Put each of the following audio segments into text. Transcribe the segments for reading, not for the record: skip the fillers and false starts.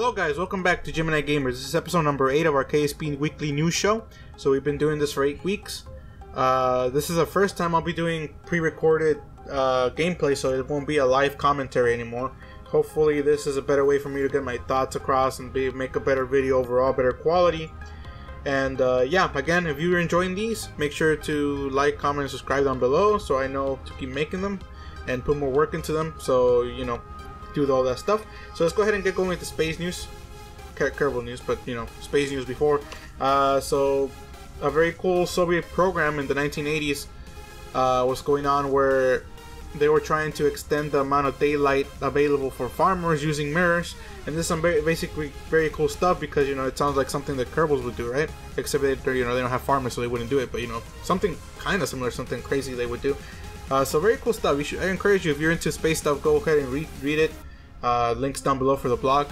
Hello guys, welcome back to Gemini Gamers. This is episode number 8 of our KSP weekly news show. So we've been doing this for 8 weeks. This is the first time I'll be doing pre-recorded gameplay, so it won't be a live commentary anymore. Hopefully this is a better way for me to get my thoughts across and make a better video overall, better quality. And yeah, again, if you're enjoying these, make sure to like, comment, and subscribe down below so I know to keep making them and put more work into them, so you know, do all that stuff. So let's go ahead and get going with the space news. Kerbal news, but you know, space news before. So a very cool Soviet program in the 1980s was going on where they were trying to extend the amount of daylight available for farmers using mirrors, and this is some basically very cool stuff because you know it sounds like something that Kerbals would do, right? Except they they don't have farmers, so they wouldn't do it, but you know, something kind of similar, something crazy they would do. So very cool stuff. I encourage you, if you're into space stuff, go ahead and read it. Links down below for the blog.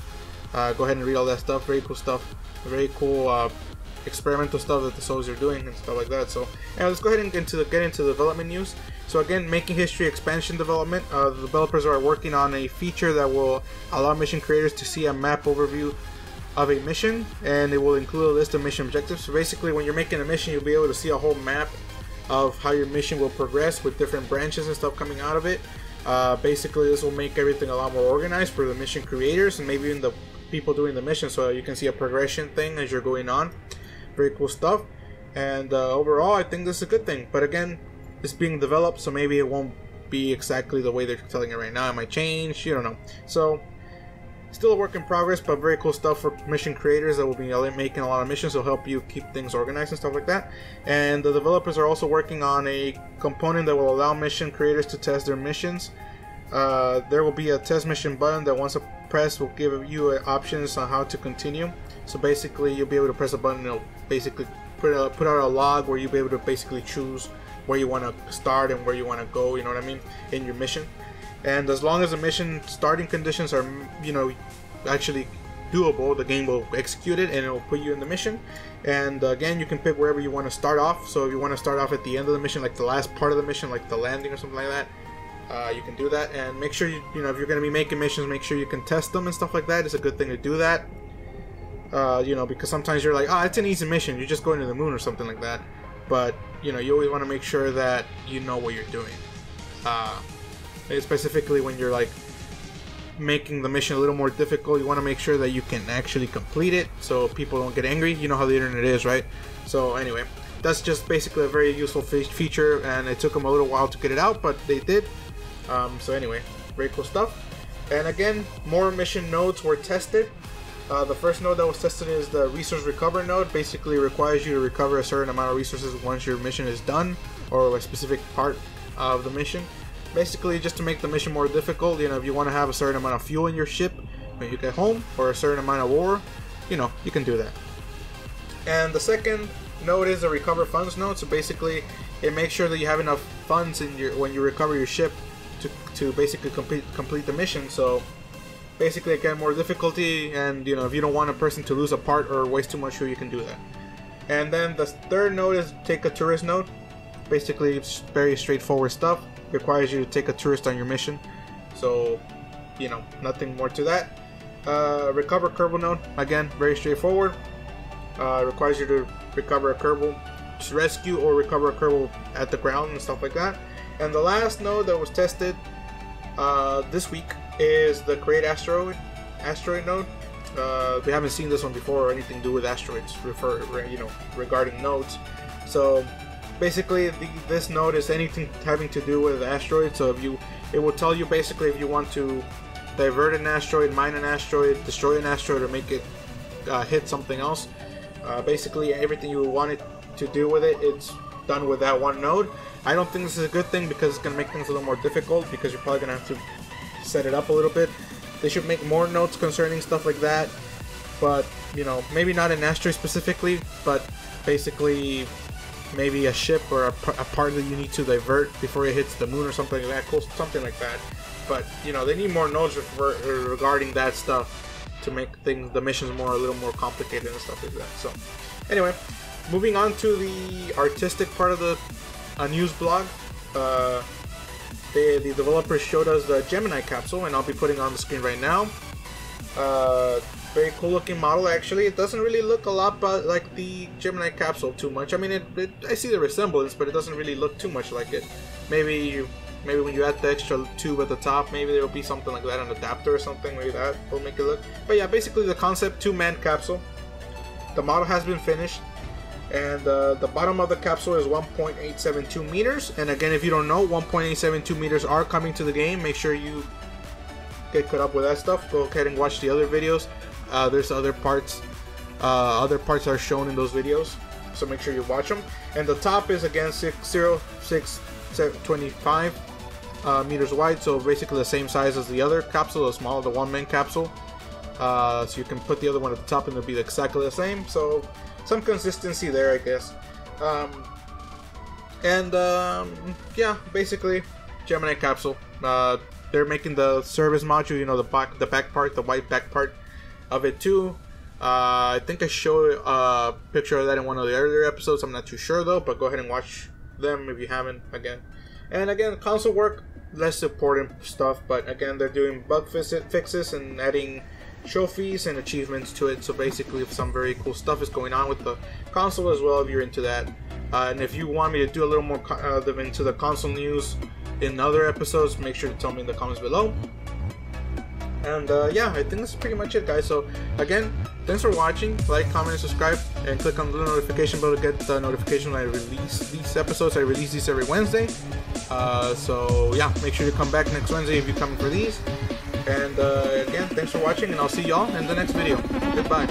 Go ahead and read all that stuff. Very cool stuff. Very cool experimental stuff that the Soviets are doing and stuff like that. So, and let's go ahead and get into development news. So again, making history expansion development. The developers are working on a feature that will allow mission creators to see a map overview of a mission, and it will include a list of mission objectives. So basically, when you're making a mission, you'll be able to see a whole map of how your mission will progress with different branches and stuff coming out of it. Basically, this will make everything a lot more organized for the mission creators and maybe even the people doing the mission, so you can see a progression thing as you're going on. Very cool stuff. And overall, I think this is a good thing. But again, it's being developed, so maybe it won't be exactly the way they're telling it right now. It might change, you don't know. So still a work in progress, but very cool stuff for mission creators that will be making a lot of missions. Will help you keep things organized and stuff like that. And the developers are also working on a component that will allow mission creators to test their missions. There will be a test mission button that once pressed will give you options on how to continue. So basically, you'll be able to press a button, it'll basically put out a log where you'll be able to basically choose where you want to start and where you want to go, you know what I mean, in your mission. And as long as the mission starting conditions are, you know, actually doable, the game will execute it and it will put you in the mission. And again, you can pick wherever you want to start off. So if you want to start off at the end of the mission, like the last part of the mission, like the landing or something like that, you can do that. And make sure you know, if you're going to be making missions, make sure you can test them and stuff like that. It's a good thing to do that. You know, because sometimes you're like, oh, it's an easy mission, you're just going to the moon or something like that. But you know, you always want to make sure that you know what you're doing. Specifically when you're like making the mission a little more difficult, you want to make sure that you can actually complete it so people don't get angry. You know how the internet is, right? So anyway, that's just basically a very useful feature, and it took them a little while to get it out, but they did. So anyway, very cool stuff. And again, more mission nodes were tested. The first node that was tested is the resource recover node. Basically requires you to recover a certain amount of resources once your mission is done, or a specific part of the mission. Basically just to make the mission more difficult. You know, if you want to have a certain amount of fuel in your ship when you get home, or a certain amount of ore, you know, you can do that. And the second node is the recover funds node. So basically it makes sure that you have enough funds in your when you recover your ship to basically complete the mission. So basically again, more difficulty, and you know, if you don't want a person to lose a part or waste too much fuel, you can do that. And then the third node is take a tourist node. Basically it's very straightforward stuff. Requires you to take a tourist on your mission, so you know, nothing more to that. Recover Kerbal node, again very straightforward. Requires you to recover a Kerbal, just rescue or recover a Kerbal at the ground and stuff like that. And the last node that was tested this week is the create asteroid node. We haven't seen this one before or anything to do with asteroids, regarding nodes. So basically, this node is anything having to do with asteroids. So it will tell you basically if you want to divert an asteroid, mine an asteroid, destroy an asteroid, or make it hit something else. Basically, everything you want it to do with it, it's done with that one node. I don't think this is a good thing because it's going to make things a little more difficult, because you're probably going to have to set it up a little bit. They should make more notes concerning stuff like that, but you know, maybe not an asteroid specifically, but basically maybe a ship or a part that you need to divert before it hits the moon or something like that, cool, something like that. But you know, they need more notes regarding that stuff to make the missions a little more complicated and stuff like that. So anyway, moving on to the artistic part of the news blog. The developers showed us the Gemini capsule, and I'll be putting it on the screen right now. Very cool looking model. Actually, it doesn't really look a lot like the Gemini Capsule too much. I mean, I see the resemblance, but it doesn't really look too much like it. Maybe when you add the extra tube at the top, maybe there will be something like that, an adapter or something. Maybe that will make it look. But yeah, basically the concept, 2-man capsule. The model has been finished, and the bottom of the capsule is 1.872 meters. And again, if you don't know, 1.872 meters are coming to the game. Make sure you get caught up with that stuff. Go ahead and watch the other videos. There's other parts are shown in those videos, so make sure you watch them. And the top is again 60625 meters wide, so basically the same size as the other capsule, the small, the 1-man capsule. So you can put the other one at the top and it'll be exactly the same. So some consistency there, I guess. Yeah, basically Gemini Capsule. They're making the service module, you know, the back part, the white back part of it too. I think I showed a picture of that in one of the earlier episodes. I'm not too sure though, but go ahead and watch them if you haven't again. And again, console work, less important stuff, but again, they're doing bug fixes and adding trophies and achievements to it. So basically, some very cool stuff is going on with the console as well, if you're into that. And if you want me to do a little more into the console news in other episodes, make sure to tell me in the comments below. And yeah, I think that's pretty much it, guys. So again, thanks for watching. Like, comment, and subscribe, and click on the notification bell to get the notification when I release these episodes. I release these every Wednesday. So yeah, make sure to come back next Wednesday if you're coming for these. And again, thanks for watching, and I'll see y'all in the next video. Goodbye.